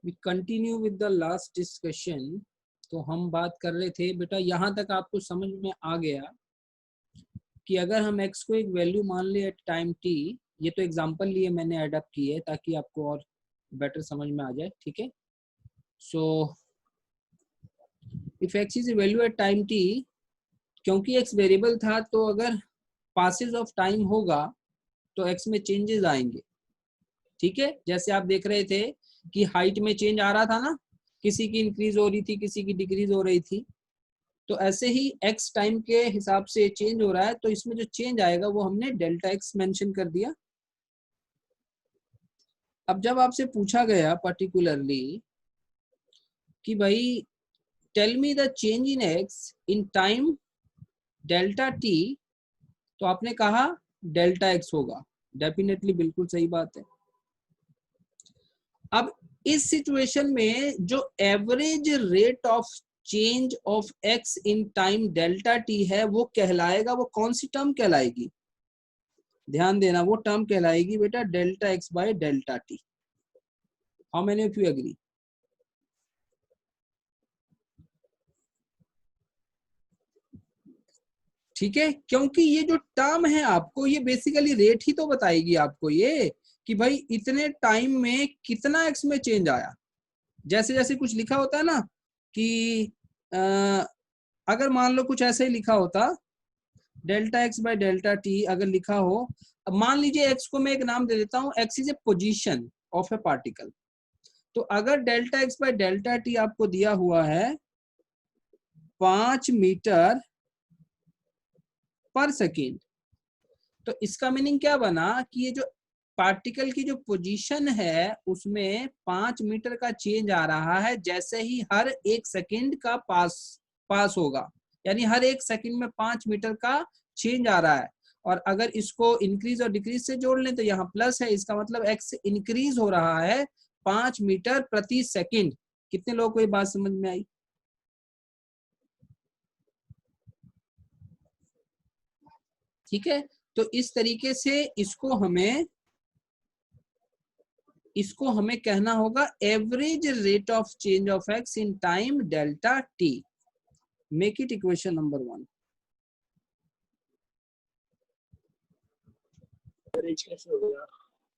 We continue with the last discussion. तो हम बात कर रहे थे बेटा, यहाँ तक आपको समझ में आ गया कि अगर हम x को एक वैल्यू मान ले एट टाइम t, ये तो एग्जांपल लिए मैंने एडअप की है ताकि आपको और बेटर समझ में आ जाए, ठीक है। So if x is a value at time t, क्योंकि x वेरिएबल था तो अगर पासेज ऑफ टाइम होगा तो x में चेंजेस आएंगे, ठीक है। जैसे आप देख रहे थे कि हाइट में चेंज आ रहा था ना, किसी की इंक्रीज हो रही थी, किसी की डिक्रीज हो रही थी, तो ऐसे ही x टाइम के हिसाब से चेंज हो रहा है, तो इसमें जो चेंज आएगा वो हमने डेल्टा x मेंशन कर दिया। अब जब आपसे पूछा गया पर्टिकुलरली कि भाई tell me the change in x in time delta t, तो आपने कहा डेल्टा x होगा। डेफिनेटली बिल्कुल सही बात है। अब इस सिचुएशन में जो average rate of change of x in time delta t है वो कहलाएगा, वो कौन सी टर्म कहलाएगी? ध्यान देना, वो टर्म कहलाएगी बेटा delta x by delta t। How many of you agree? ठीक है, क्योंकि ये जो टर्म है आपको ये बेसिकली रेट ही तो बताएगी आपको ये कि भाई इतने टाइम में कितना x में चेंज आया। जैसे जैसे कुछ लिखा होता है ना कि अगर मान लो कुछ ऐसे ही लिखा होता delta x by delta T अगर लिखा हो, अब मान लीजिए एक्स को मैं एक नाम दे देता हूँ, x is a position of A particle. तो अगर delta x by delta T आपको दिया हुआ है 5 मीटर पर सेकेंड, तो इसका मीनिंग क्या बना कि ये जो पार्टिकल की जो पोजीशन है उसमें 5 मीटर का चेंज आ रहा है जैसे ही हर एक सेकेंड का पास होगा, यानी हर एक सेकेंड में 5 मीटर का चेंज आ रहा है। और अगर इसको इंक्रीज और डिक्रीज से जोड़ लें तो यहाँ प्लस है, इसका मतलब एक्स इंक्रीज हो रहा है 5 मीटर प्रति सेकेंड। कितने लोगों को ये बात समझ में आई? ठीक है, तो इस तरीके से इसको हमें कहना होगा average rate of change of x in time delta T. Make it equation number 1।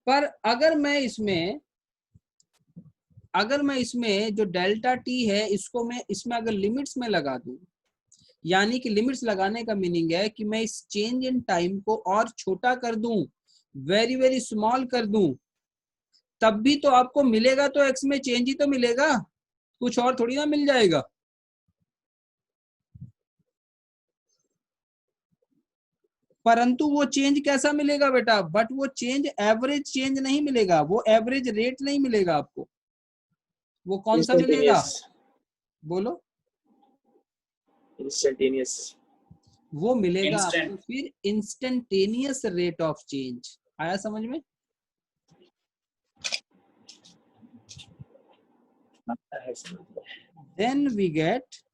पर अगर मैं इसमें जो डेल्टा टी है इसको मैं इसमें अगर लिमिट्स में लगा दूं, यानी कि लिमिट्स लगाने का मीनिंग है कि मैं इस चेंज इन टाइम को और छोटा कर दूं, वेरी वेरी स्मॉल कर दूं, तब भी तो आपको मिलेगा तो एक्स में चेंज ही तो मिलेगा, कुछ और थोड़ी ना मिल जाएगा। परंतु वो चेंज कैसा मिलेगा बेटा? बट वो चेंज एवरेज चेंज नहीं मिलेगा, वो एवरेज रेट नहीं मिलेगा आपको। वो कौन सा मिलेगा? बोलो। इंस्टेंटेनियस। वो मिलेगा आपको फिर इंस्टेंटेनियस रेट ऑफ चेंज। आया समझ में? Then we get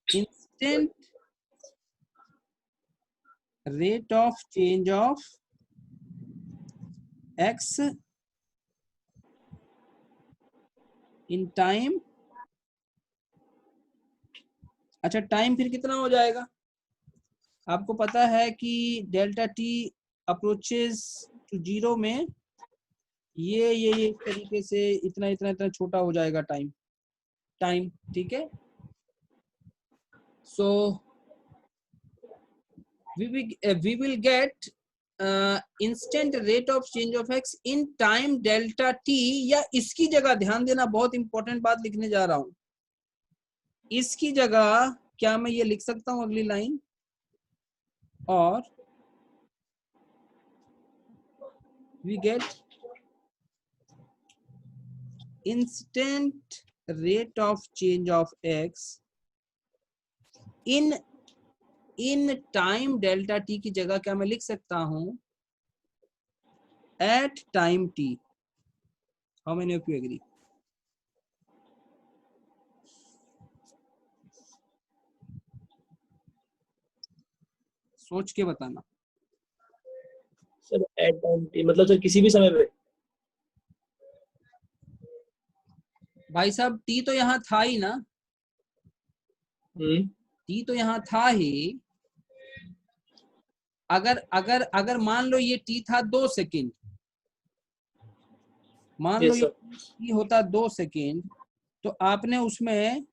instant rate of change of x in time। अच्छा, टाइम फिर कितना हो जाएगा? आपको पता है कि delta T approaches to zero में ये इस तरीके से इतना इतना इतना छोटा हो जाएगा टाइम, ठीक है। सो we will get instant rate of change of x in time delta T, या इसकी जगह ध्यान देना, बहुत इंपॉर्टेंट बात लिखने जा रहा हूं, इसकी जगह क्या मैं ये लिख सकता हूं अगली लाइन, और we get instant rate of change of x in time delta T की जगह क्या मैं लिख सकता हूं at time T. How many of you agree? सोच के बताना। सर एट टाइम टी मतलब सर किसी भी समय पे? भाई साहब टी तो यहाँ था ही ना, टी तो यहाँ था ही। अगर अगर अगर मान लो ये टी था 2 सेकेंड, मान लो यस ये सर। टी होता 2 सेकेंड, तो आपने उसमें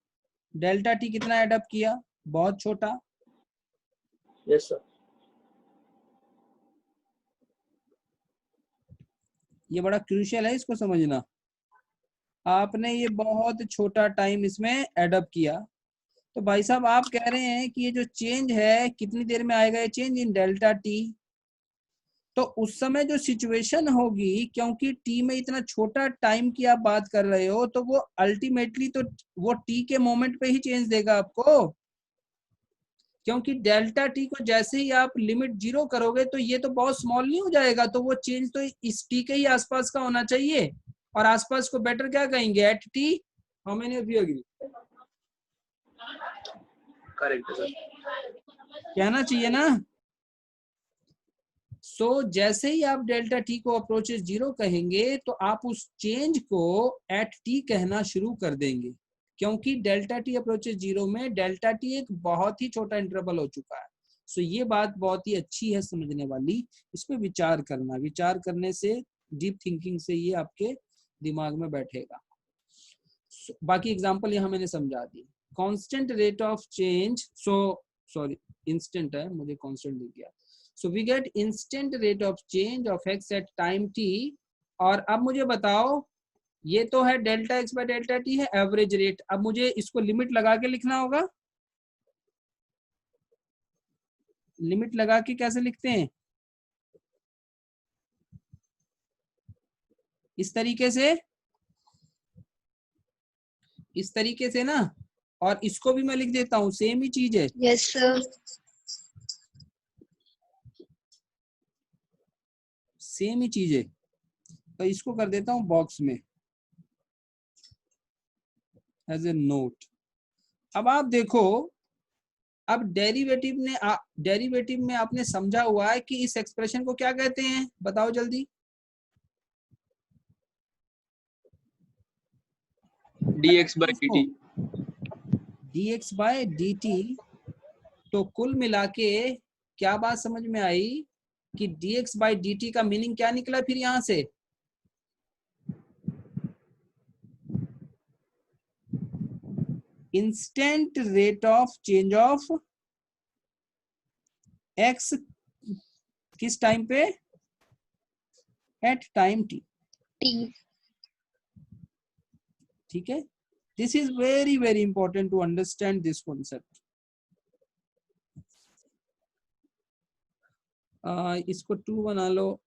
डेल्टा टी कितना एडअप किया? बहुत छोटा। Yes sir. ये बड़ा क्रूशियल है, इसको समझना। आपने ये बहुत छोटा टाइम इसमें एडअप किया, तो भाई साहब आप कह रहे हैं कि ये जो चेंज है कितनी देर में आएगा? ये चेंज इन डेल्टा टी। तो उस समय जो सिचुएशन होगी, क्योंकि टी में इतना छोटा टाइम की आप बात कर रहे हो, तो वो अल्टीमेटली तो वो टी के मोमेंट पे ही चेंज देगा आपको, क्योंकि डेल्टा टी को जैसे ही आप लिमिट 0 करोगे तो ये तो बहुत स्मॉल नहीं हो जाएगा, तो वो चेंज तो इस टी के ही आसपास का होना चाहिए। और आसपास को बेटर क्या कहेंगे? At T. How many of you agree? Correct है सर। कहना चाहिए ना। सो जैसे ही आप डेल्टा टी को अप्रोचेस 0 कहेंगे, तो आप उस चेंज को एट टी कहना शुरू कर देंगे, क्योंकि डेल्टा टी अप्रोचेस 0 में डेल्टा टी एक बहुत ही छोटा इंटरवल हो चुका है। सो ये बात बहुत ही अच्छी है समझने वाली, इस पे विचार करना, विचार करने से, डीप थिंकिंग से ये आपके दिमाग में बैठेगा। बाकी एग्जांपल यहाँ मैंने समझा दी। Constant rate of change, sorry instant है, मुझे कांस्टेंट दिख गया। So we get instant rate of change of x at time T. और अब मुझे बताओ, ये तो है delta x by delta t है एवरेज रेट। अब मुझे इसको लिमिट लगा के लिखना होगा। लिमिट लगा के कैसे लिखते हैं? इस तरीके से, इस तरीके से ना। और इसको भी मैं लिख देता हूँ, सेम ही चीज है। Yes sir. सेम ही चीज है, तो इसको कर देता हूँ बॉक्स में एज ए नोट। अब आप देखो, अब डेरिवेटिव में आपने समझा हुआ है कि इस एक्सप्रेशन को क्या कहते हैं, बताओ जल्दी। dx by dt। dx by dt। तो कुल मिला के क्या बात समझ में आई कि dx बाय dt का मीनिंग क्या निकला फिर यहां से? Instant rate of change of x किस टाइम पे? At time t। टी। ठीक है, this is very very important to understand this concept. इसको 2 बना लो,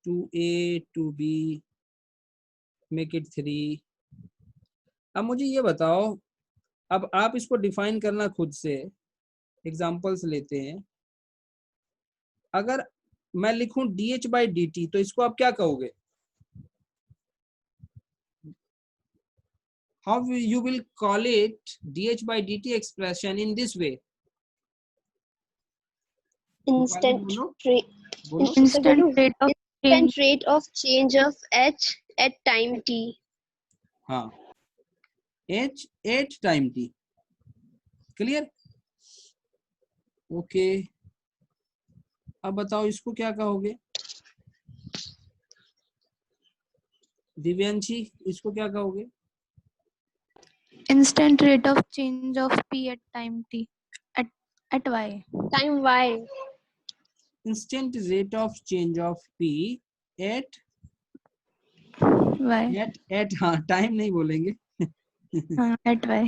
2a 2b, मेक इट 3। अब मुझे ये बताओ, अब आप इसको डिफाइन करना खुद से, एग्जांपल्स लेते हैं। अगर मैं लिखूं dh बाई dt, तो इसको आप क्या कहोगे? How you will call it dh by dt expression in this way? Instant बोलो। Instant rate of change of h at time t। हाँ, h at time t। Clear? Okay, अब बताओ इसको क्या कहोगे? दिव्यांशी, इसको क्या कहोगे? Instant rate of change of p at time t at y. Time y। Instant rate of change of p at y. At हाँ, टाइम नहीं बोलेंगे। At y.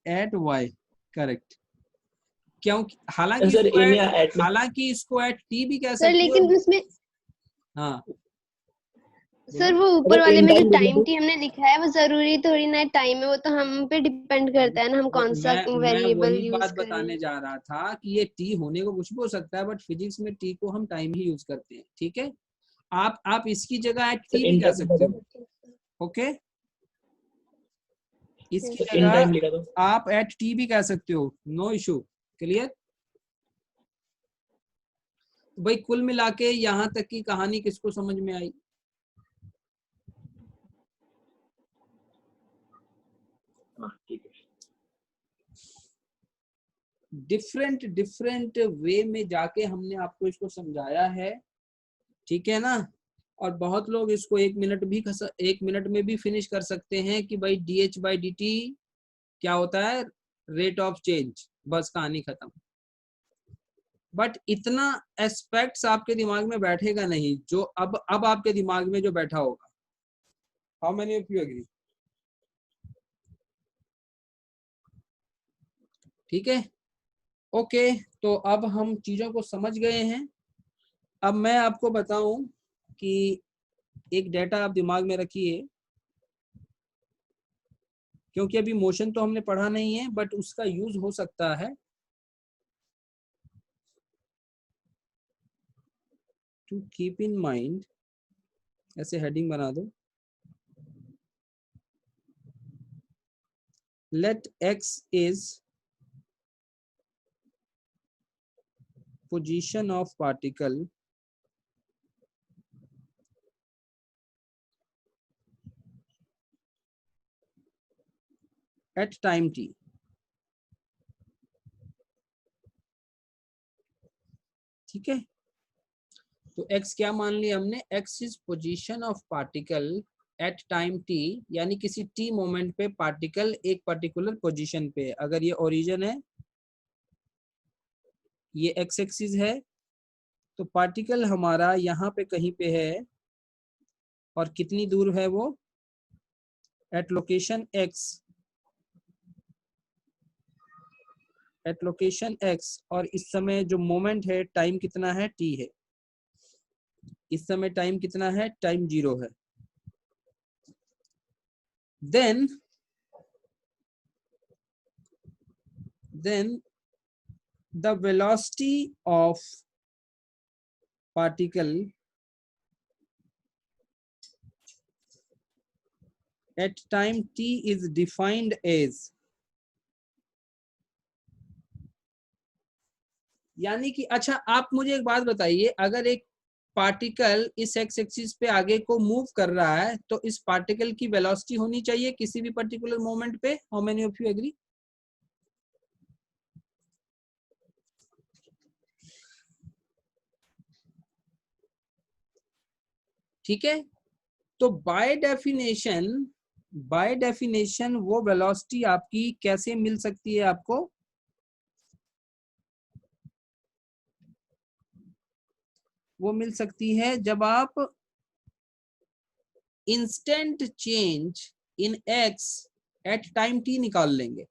At y, correct. क्योंकि हालांकि सर इसको इन या एट में हालांकि इसको एट टी भी कह सर सकते लेकिन हो। उसमें हाँ सर बोलो। वो ऊपर अगर वाले इन में जो टाइम टाइम टी हमने लिखा है वो जरूरी थोड़ी ना टाइम है, वो तो हम पे डिपेंड करता है ना, हम कौन सा मैं वेरिएबल वही यूज बात करें। बताने जा रहा था कि ये टी होने को कुछ भी हो सकता है, बट फिजिक्स में टी को हम टाइम ही यूज करते हैं। ठीक है, आप इसकी जगह एट टी सर भी इन कह टाइम सकते लिखा हो। ओके, इसकी तो इन टाइम लिखा जगह तो आप एट टी भी कह सकते हो, नो इशू। क्लियर? भाई कुल मिला के यहाँ तक की कहानी किसको समझ में आई? ठीक है। डिफरेंट डिफरेंट वे में जाके हमने आपको इसको समझाया है, ठीक है ना। और बहुत लोग इसको 1 मिनट में भी फिनिश कर सकते हैं कि भाई dH/dt क्या होता है, रेट ऑफ चेंज, बस कहानी खत्म। बट इतना एस्पेक्ट्स आपके दिमाग में बैठेगा नहीं जो अब आपके दिमाग में जो बैठा होगा। How many of you agree? ठीक है, ओके। तो अब हम चीजों को समझ गए हैं। अब मैं आपको बताऊं कि एक डेटा आप दिमाग में रखिए, क्योंकि अभी मोशन तो हमने पढ़ा नहीं है बट उसका यूज हो सकता है। टू कीप इन माइंड, ऐसे हेडिंग बना दो, let x is position of particle at time t। ठीक है, तो x क्या मान लिया हमने, x is position of particle at time t, यानी किसी t मोमेंट पे पार्टिकल एक पर्टिकुलर पोजीशन पे। अगर ये ओरिजिन है, ये x एक्सिस है, तो पार्टिकल हमारा यहाँ पे कहीं पे है, और कितनी दूर है वो, at location x, at location x। और इस समय जो मोमेंट है, टाइम कितना है, t है। इस समय टाइम कितना है, टाइम 0 है। then the velocity of particle at time t is defined as, यानी कि अच्छा आप मुझे एक बात बताइए, अगर एक पार्टिकल इस एक्स एक्सिस पे आगे को मूव कर रहा है तो इस पार्टिकल की वेलोसिटी होनी चाहिए किसी भी पर्टिकुलर मोमेंट पे। How many of you agree? ठीक है, तो बाय डेफिनेशन वो वेलोसिटी आपकी कैसे मिल सकती है आपको, वो मिल सकती है जब आप instant change in X at time T निकाल लेंगे।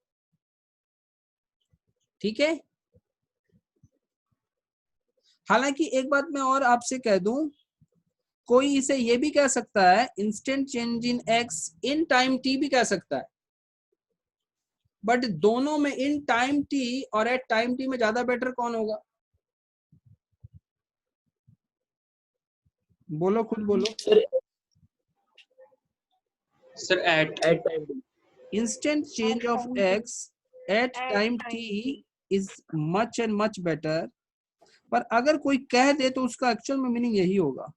ठीक है, हालांकि एक बात मैं और आपसे कह दूं, कोई इसे ये भी कह सकता है instant change in X in time T भी कह सकता है, बट दोनों में इन टाइम टी और एट टाइम टी में ज्यादा बेटर कौन होगा? बोलो, खुद बोलो। Sir at time T. Instant change of x at time T is much and much better, पर अगर कोई कह दे तो उसका एक्चुअल में मीनिंग यही होगा।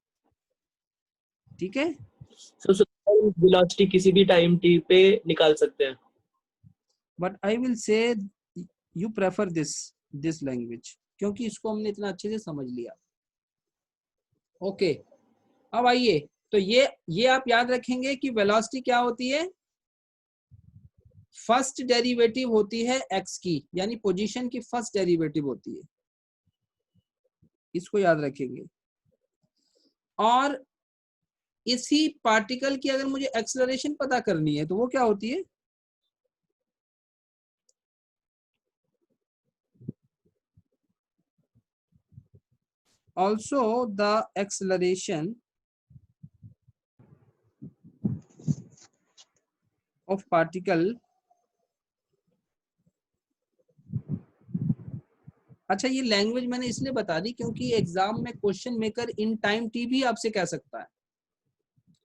ठीक है, सर वेलोसिटी किसी भी टाइम टी पे निकाल सकते हैं। But I will say you prefer this language, क्योंकि इसको हमने इतना अच्छे से समझ लिया। ओके, अब आइए, तो ये आप याद रखेंगे कि वेलोसिटी क्या होती है, फर्स्ट डेरिवेटिव होती है एक्स की, यानी पोजीशन की फर्स्ट डेरिवेटिव होती है, इसको याद रखेंगे। और इसी पार्टिकल की अगर मुझे एक्सेलरेशन पता करनी है तो वो क्या होती है, also the acceleration of particle। अच्छा, ये लैंग्वेज मैंने इसलिए बता दी क्योंकि एग्जाम में क्वेश्चन मेकर इन टाइम टी भी आपसे कह सकता है,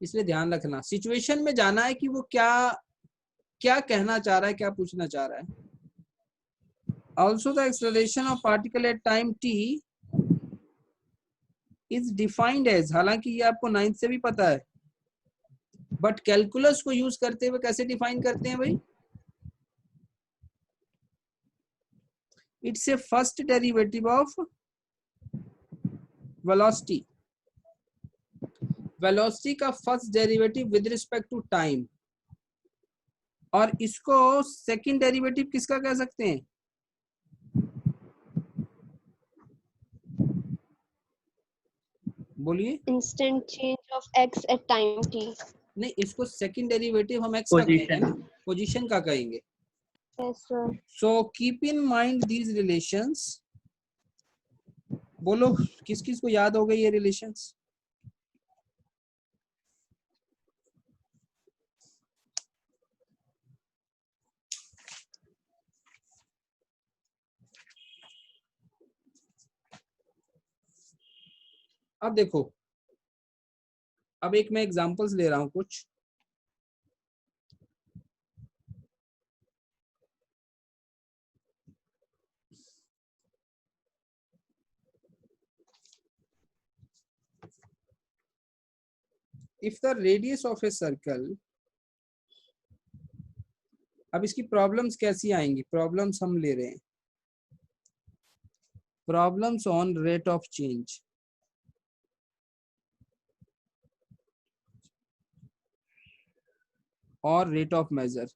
इसलिए ध्यान रखना। सिचुएशन में जाना है कि वो क्या कहना चाह रहा है, क्या पूछना चाह रहा है। Also the acceleration of particle at time t is defined as, हालांकि ये आपको 9th से भी पता है, बट कैलकुलस को यूज करते हुए कैसे डिफाइन करते हैं भाई? It's a first derivative of velocity, velocity का first derivative with respect to time, और इसको सेकंड डेरिवेटिव किसका कह सकते हैं? बोलिए। Instant change of x at time t. नहीं, इसको सेकंड डेरिवेटिव हम एक्स का कहेंगे ना, पोजीशन का कहेंगे। Yes sir. So keep in mind these relations. बोलो किस किस को याद हो गई ये रिलेशंस? अब देखो, अब एक मैं एग्जांपल्स ले रहा हूं कुछ। If the radius of a circle, अब इसकी प्रॉब्लम्स कैसी आएंगी? प्रॉब्लम्स हम ले रहे हैं, problems on rate of change. और rate of measure.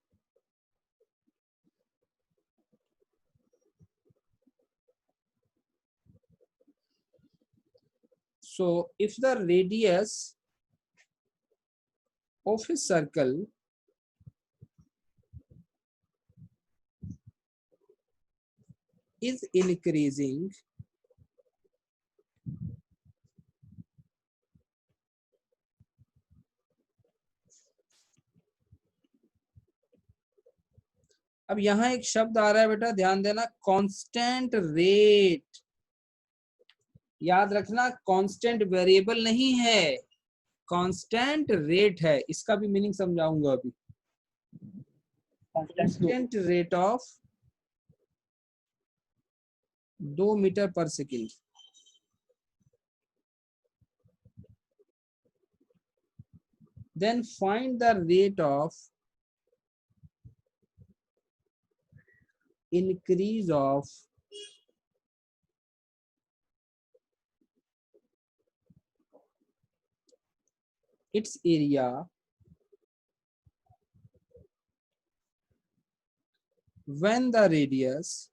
So if the radius of a circle is increasing, अब यहां एक शब्द आ रहा है बेटा, ध्यान देना, कांस्टेंट रेट। याद रखना, कांस्टेंट वेरिएबल नहीं है, कांस्टेंट रेट है। इसका भी मीनिंग समझाऊंगा अभी। Constant rate of 2 metre per second. Then find the rate of increase of its area when the radius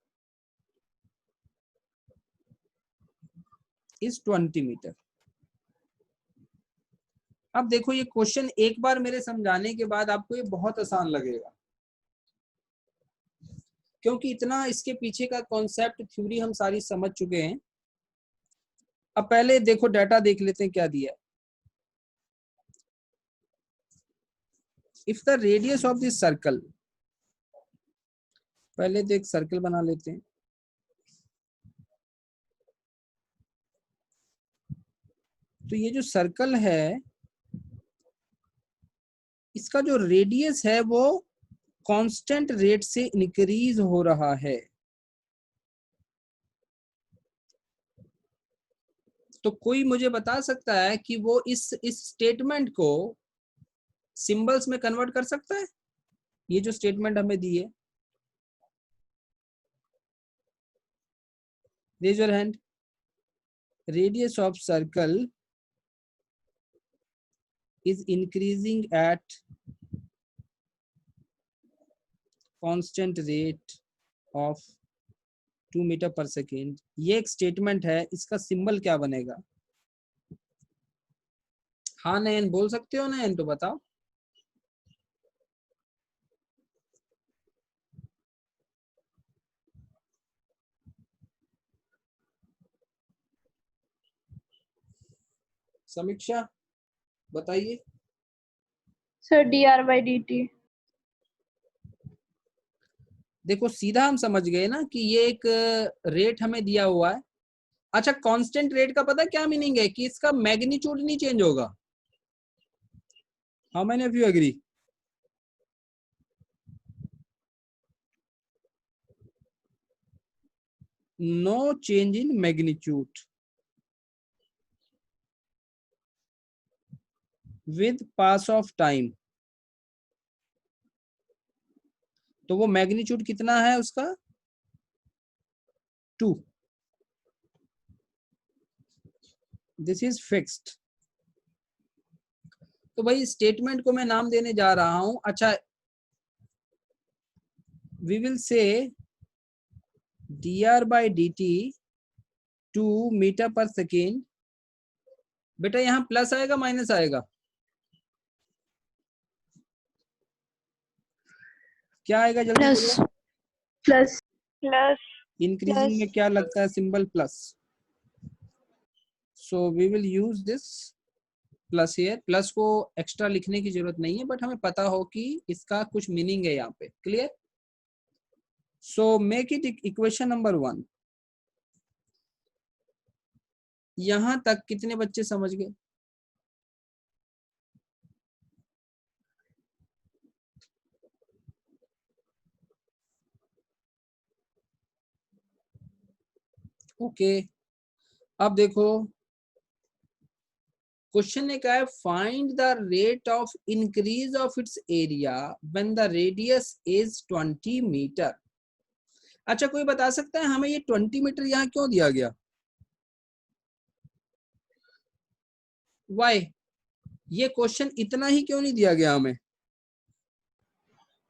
is 20 metre. अब देखो, ये क्वेश्चन एक बार मेरे समझाने के बाद आपको ये बहुत आसान लगेगा, क्योंकि इतना इसके पीछे का कॉन्सेप्ट, थ्योरी हम सारी समझ चुके हैं। अब पहले देखो, डाटा देख लेते हैं क्या दिया है। If the radius of this circle, पहले तो एक सर्कल बना लेते हैं। तो ये जो सर्कल है, इसका जो रेडियस है वो कांस्टेंट रेट से इंक्रीज हो रहा है। तो कोई मुझे बता सकता है कि वो इस स्टेटमेंट को सिंबल्स में कन्वर्ट कर सकता है? ये जो स्टेटमेंट हमें दी है, raise your hand. Radius of circle is increasing at constant rate of 2 metre per second. ये एक स्टेटमेंट है, इसका सिंबल क्या बनेगा? हाँ नयन, बोल सकते हो नयन, तो बताओ। समीक्षा बताइए। Sir dr/dt। देखो सीधा हम समझ गए ना कि ये एक रेट हमें दिया हुआ है। अच्छा, कांस्टेंट रेट का पता क्या मीनिंग है? कि इसका मैग्नीट्यूड नहीं चेंज होगा। How many of you agree? No change in magnitude. With pass of time, तो वो मैग्नीट्यूड कितना है उसका 2, दिस इज फिक्स्ड। तो भाई स्टेटमेंट को मैं नाम देने जा रहा हूं, अच्छा we will say dr/dt 2 metre per second. बेटा यहाँ प्लस आएगा माइनस आएगा, क्या आएगा जल्दी प्लस बोलो। प्लस प्लस इंक्रीजिंग में क्या लगता है symbol plus, so we will use this plus here. Plus को एक्स्ट्रा लिखने की जरूरत नहीं है, बट हमें पता हो कि इसका कुछ मीनिंग है यहाँ पे, clear. So make it equation number 1। यहां तक कितने बच्चे समझ गए? ओके अब देखो क्वेश्चन ने कहा है find the rate of increase of its area when the radius is 20 metre. अच्छा कोई बता सकता है हमें ये 20 मीटर यहाँ क्यों दिया गया? वाई ये क्वेश्चन इतना ही क्यों नहीं दिया गया हमें?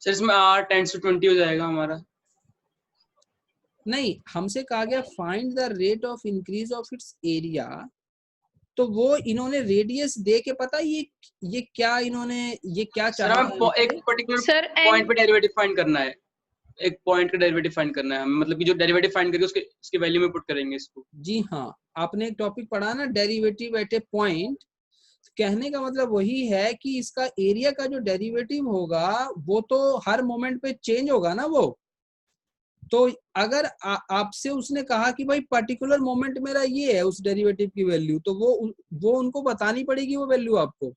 सर इसमें r टेंड्स टू 20 हो जाएगा हमारा। नहीं, हमसे कहा गया find the rate of increase of its area, तो वो इन्होंने रेडियस दे के पता ये क्या इन्होंने ये क्या सर चाहा हमें एक पर्टिकुलर सर पॉइंट पे डेरिवेटिव फाइंड करना है, एक पॉइंट का डेरिवेटिव फाइंड करना है हमें, मतलब कि जो डेरिवेटिव फाइंड करके उसके वैल्यू में पुट करेंगे इसको। जी हाँ, आपने एक टॉपिक पढ़ा ना डेरिवेटिव एट ए पॉइंट। कहने का मतलब वही है कि इसका एरिया का जो डेरिवेटिव होगा वो तो हर मोमेंट पे चेंज होगा ना वो। तो अगर आपसे उसने कहा कि भाई पर्टिकुलर मोमेंट मेरा ये है उस डेरिवेटिव की वैल्यू, तो वो उनको बतानी पड़ेगी वो वैल्यू आपको।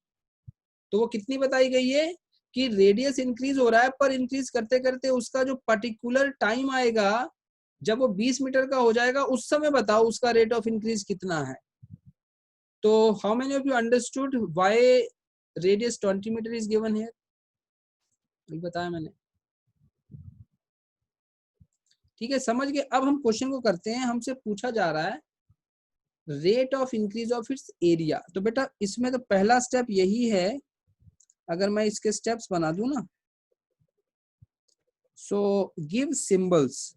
तो वो कितनी बताई गई है कि रेडियस इंक्रीज हो रहा है, पर इंक्रीज करते करते उसका जो पर्टिकुलर टाइम आएगा जब वो 20 मीटर का हो जाएगा उस समय बताओ उसका रेट ऑफ इंक्रीज कितना है। तो how many of you understood why radius 20 metre is given here? ये बताया मैंने, ठीक है समझ गए। अब हम क्वेश्चन को करते हैं। हमसे पूछा जा रहा है rate of increase of its area, तो बेटा इसमें तो पहला स्टेप यही है। अगर मैं इसके स्टेप्स बना दूं ना, so give symbols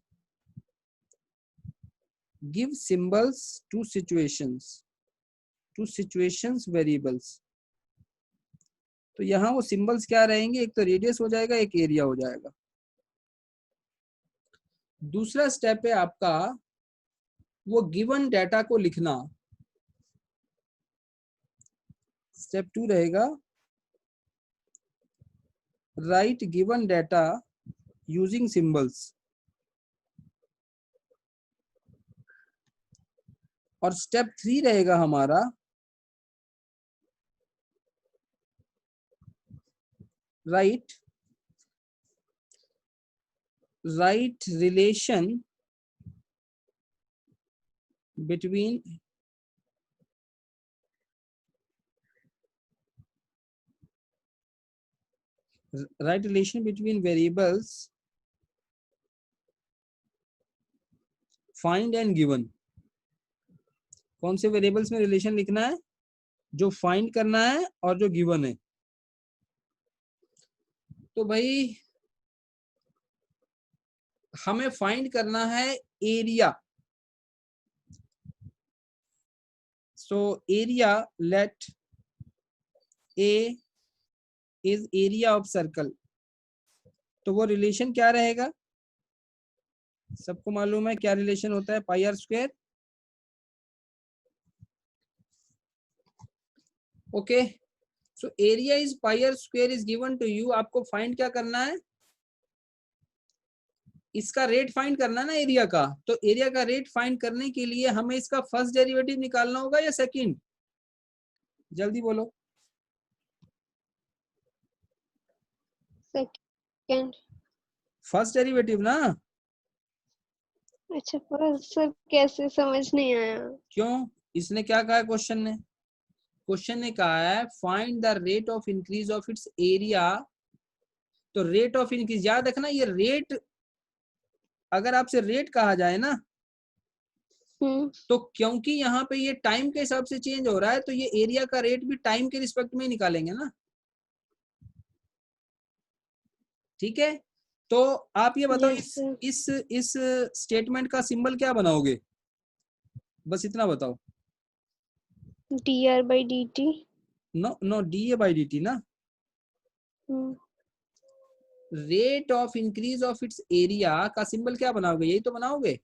to situations variables. तो यहाँ वो सिंबल्स क्या रहेंगे, एक तो रेडियस हो जाएगा, एक एरिया हो जाएगा। दूसरा स्टेप है आपका वो गिवन डाटा को लिखना। स्टेप 2 रहेगा right given data using symbols. और स्टेप 3 रहेगा हमारा right relation between variables find and given। कौन से वेरिएबल्स में रिलेशन लिखना है? जो फाइंड करना है और जो गिवन है। तो भाई हमें फाइंड करना है area. So area, let A is area of circle. तो वो रिलेशन क्या रहेगा? सबको मालूम है क्या रिलेशन होता है, pi r square. Okay, so area is pi r square is given to you. आपको फाइंड क्या करना है? इसका रेट फाइंड करना ना एरिया का। तो एरिया का रेट फाइंड करने के लिए हमें इसका फर्स्ट डेरिवेटिव निकालना होगा या सेकंड? जल्दी बोलो। सेकंड। फर्स्ट डेरिवेटिव ना। अच्छा पर सर कैसे समझ नहीं आया। क्यों? इसने क्या कहा क्वेश्चन ने? क्वेश्चन ने कहा है find the rate of increase of its area. तो रेट ऑफ इंक्रीज याद रखना, ये रेट अगर आपसे रेट कहा जाए ना तो क्योंकि यहाँ पे ये टाइम के हिसाब से चेंज हो रहा है तो ये एरिया का रेट भी टाइम के रिस्पेक्ट में ही निकालेंगे ना। ठीक है, तो आप ये बताओ Yes, sir. इस स्टेटमेंट का सिंबल क्या बनाओगे, बस इतना बताओ। dr by dt. No D A by D T ना, Hmm. Rate of increase of its area का सिंबल क्या बनाओगे, यही तो बनाओगे।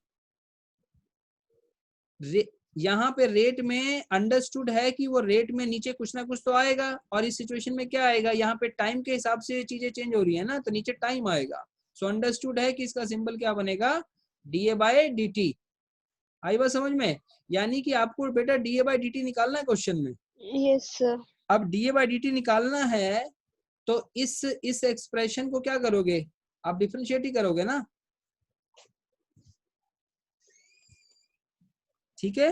यहाँ पे रेट में अंडरस्टूड है कि वो रेट में नीचे कुछ ना कुछ तो आएगा, और इस सिचुएशन में क्या आएगा, यहाँ पे टाइम के हिसाब से चीजें चेंज हो रही है ना, तो नीचे टाइम आएगा। सो अंडरस्टूड है कि इसका सिंबल क्या बनेगा, d A by D t. आई बात समझ में? यानी कि आपको बेटा d A by D t निकालना है क्वेश्चन में। Yes, sir. अब d A by D t निकालना है तो इस एक्सप्रेशन को क्या करोगे, आप डिफरेंशिएट ही करोगे ना। ठीक है,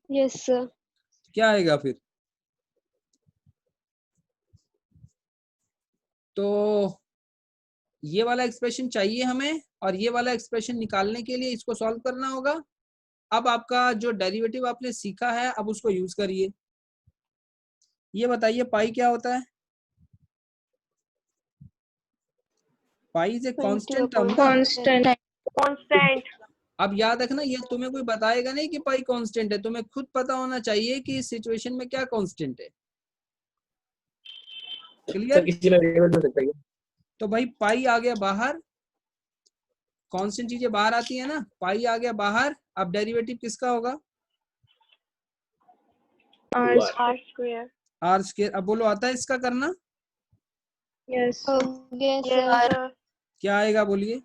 Yes, sir. क्या आएगा फिर, तो ये वाला एक्सप्रेशन चाहिए हमें, और ये वाला एक्सप्रेशन निकालने के लिए इसको सॉल्व करना होगा। अब आपका जो डेरिवेटिव आपने सीखा है अब उसको यूज करिए। ये बताइए पाई क्या होता है, pi is a constant term ना। Constant. अब याद रखना ये तुम्हें कोई बताएगा नहीं कि पाई कांस्टेंट है, तुम्हें खुद पता होना चाहिए कि इस सिचुएशन में क्या कांस्टेंट है। क्लियर? किसी में वेरिएबल हो सकता है। तो भाई पाई आ गया बाहर, कांस्टेंट चीजें बाहर आती है ना, पाई आ गया बाहर। अब डेरिवेटिव किसका होगा, R square. Are square. अब बोलो आता है इसका करना, Yes. Yes, sir. क्या आएगा बोलिए,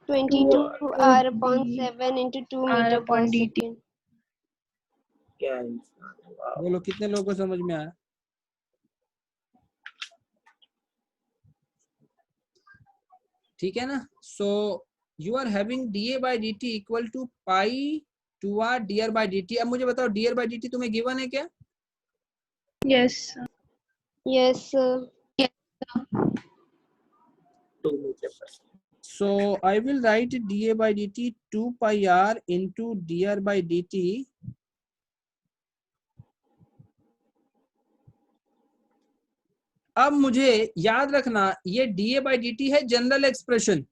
22 R upon 7 into 2 meter per second. बोलो कितने लोगों को समझ में आया। ठीक है ना। So you are having D A by D T equal to pi two R D R by D T. अब मुझे बताओ D R by D T तुम्हें गिवन है क्या? Yes. Yes, sir. So I will write dA by dt 2 pi r into dr by dt अब मुझे याद रखना ये dA by dt है general expression.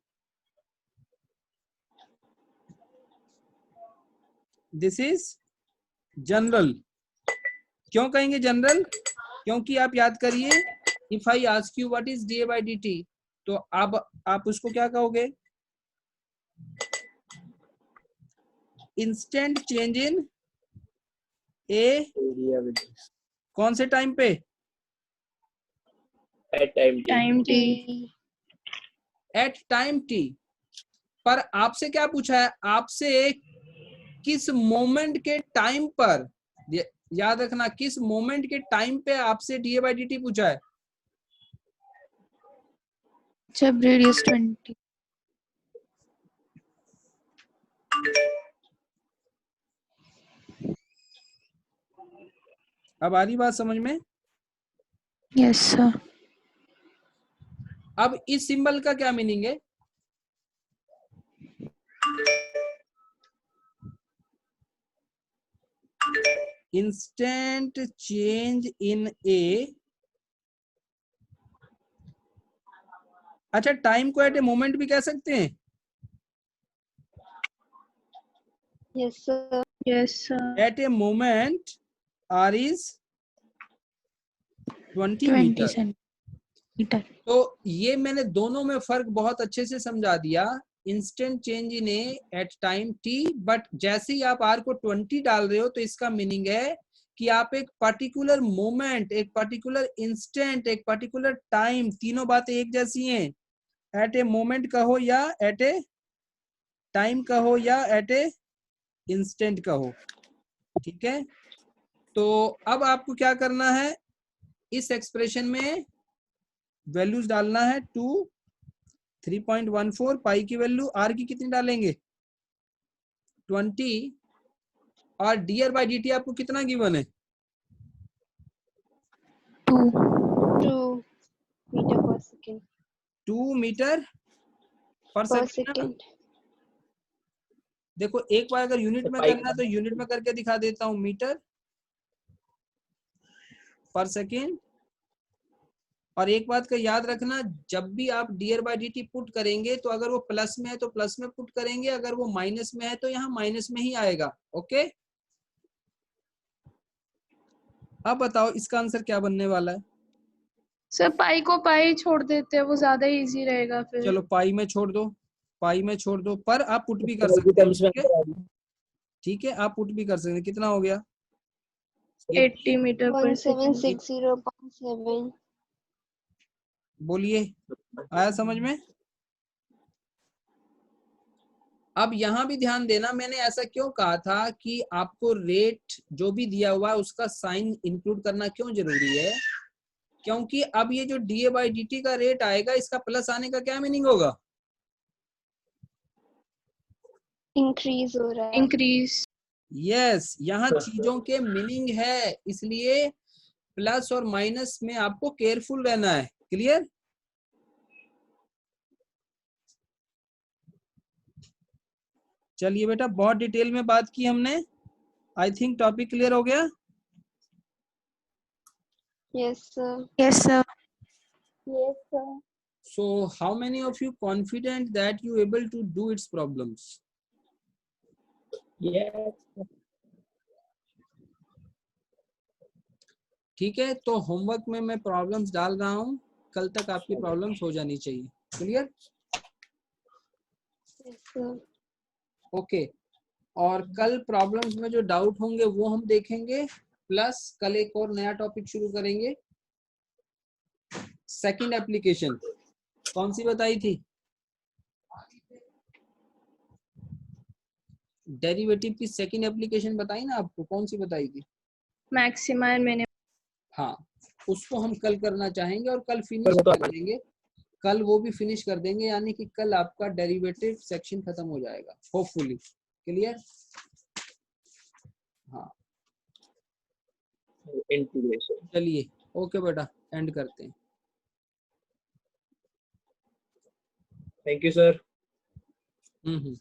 This is general. क्यों कहेंगे जनरल? क्योंकि आप याद करिए if I ask you what is dA by dt तो अब आप उसको क्या कहोगे, इंस्टेंट चेंज इन ए कौन से टाइम पे, at time T. At time T. पर आपसे क्या पूछा है, आपसे किस मोमेंट के टाइम पर, याद रखना किस मोमेंट के टाइम पे आपसे D A by D T पूछा है। जब रेडियस 20। अब आ रही बात समझ में? Yes sir. अब इस सिंबल का क्या मीनिंग है, इंस्टेंट चेंज इन ए। अच्छा टाइम को एट ए मोमेंट भी कह सकते हैं। Yes, sir. Yes, sir. At a moment R is 20 20 metre. Centimetre. तो ये मैंने दोनों में फर्क बहुत अच्छे से समझा दिया। Instant change in A at time T, but जैसे ही आप आर को 20 डाल रहे हो तो इसका मीनिंग है कि आप एक पर्टिकुलर मोमेंट, एक पर्टिकुलर इंस्टेंट, एक पर्टिकुलर टाइम, तीनों बातें एक जैसी हैं। एट ए मोमेंट कहो या एट ए टाइम कहो या एट ए इंस्टेंट कहो। ठीक है, तो अब आपको क्या करना है, इस एक्सप्रेशन में वैल्यूज डालना है 2 3.14 पाई की वैल्यू, आर की कितनी डालेंगे 20, और D R by D T आपको कितना गिवन है 2 2 मीटर पर सेकेंड 2 मीटर पर पर सेकेंड ना। सेकेंड। देखो एक बार अगर यूनिट में करना है तो यूनिट में करके दिखा देता हूँ, मीटर पर सेकेंड। और एक बात का याद रखना, जब भी आप dr by dt पुट करेंगे तो अगर वो प्लस में है तो प्लस में पुट करेंगे, अगर वो माइनस में है तो यहाँ माइनस में ही आएगा। ओके, अब बताओ इसका आंसर क्या बनने वाला है। सर पाई को पाई छोड़ देते हैं, वो ज्यादा इजी रहेगा फिर। चलो पाई में छोड़ दो, पाई में छोड़ दो, पर आप पुट भी कर सकते हो। ठीक है, ठीक है, आप पुट भी कर सकते हैं। कितना हो गया? 80 मीटर पर सेकेंड। 1760.7 बोलिए, आया समझ में? अब यहाँ भी ध्यान देना, मैंने ऐसा क्यों कहा था कि आपको रेट जो भी दिया हुआ है उसका साइन इंक्लूड करना क्यों जरूरी है? क्योंकि अब ये जो डीए बाई डी का रेट आएगा, इसका प्लस आने का क्या मीनिंग होगा? इंक्रीज हो रहा है। इंक्रीज। यस, यहाँ चीजों के मीनिंग है, इसलिए प्लस और माइनस में आपको केयरफुल रहना है। क्लियर? चलिए बेटा, बहुत डिटेल में बात की हमने। आई थिंक टॉपिक क्लियर हो गया। Yes sir. Yes, sir. Yes sir. So how many of you confident that you able to do its problems? Yes. ठीक है, तो होमवर्क में मैं प्रॉब्लम्स डाल रहा हूँ, कल तक आपकी प्रॉब्लम्स हो जानी चाहिए। क्लियर? Yes sir. ओके, और कल प्रॉब्लम्स में जो डाउट होंगे वो हम देखेंगे, प्लस कल एक और नया टॉपिक शुरू करेंगे। सेकंड एप्लीकेशन कौन सी बताई थी? डेरिवेटिव की सेकंड एप्लीकेशन बताई ना आपको, कौन सी बताई थी? Maxima and minima. हाँ, उसको हम कल करना चाहेंगे और कल फिनिश कर देंगे। कल वो भी फिनिश कर देंगे, यानी कि कल आपका डेरिवेटिव सेक्शन खत्म हो जाएगा होपफुली। क्लियर? हाँ, इंटीग्रेशन। चलिए ओके बेटा, एंड करते हैं। Thank you sir. हम्म।